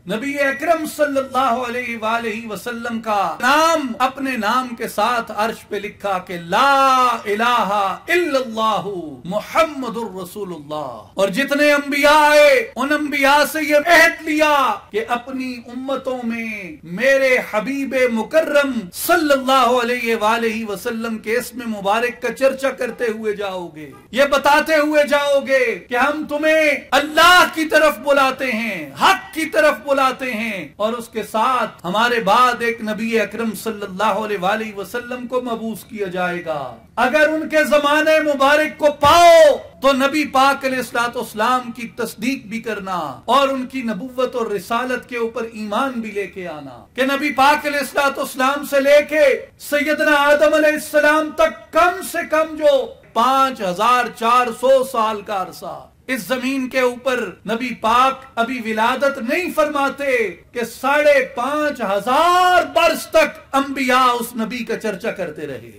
नबी अकरम सल्लल्लाहु अलैहि वसल्लम का नाम अपने नाम के साथ अर्श पे लिखा कि ला इलाहा इल्लल्लाहु मुहम्मदुर रसूलुल्लाह। और जितने अंबिया आए उन अंबिया से ये अहद लिया कि अपनी उम्मतों में मेरे हबीबे मुकर्रम सल्लल्लाहु अलैहि वसल्लम के इसमें मुबारक का चर्चा करते हुए जाओगे, ये बताते हुए जाओगे कि हम तुम्हें अल्लाह की तरफ बुलाते हैं, हक की तरफ बुलाते हैं। और उसके साथ हमारे बाद एक नबी अकरम सल्लल्लाहु अलैहि वसल्लम को मबूस किया जाएगा। अगर उनके जमाने मुबारक को पाओ तो नबी पाक अलैहिस्सलाम की तस्दीक भी करना और उनकी नबुव्वत और रिसालत के ऊपर ईमान भी लेके आना कि नबी पाक अलैहिस्सलाम से लेके सैयदना आदम अलैहिस्सलाम तक कम से कम जो 5400 साल का अरसा इस जमीन के ऊपर नबी पाक अभी विलादत नहीं फरमाते कि 5500 बरस तक अंबिया उस नबी का चर्चा करते रहे।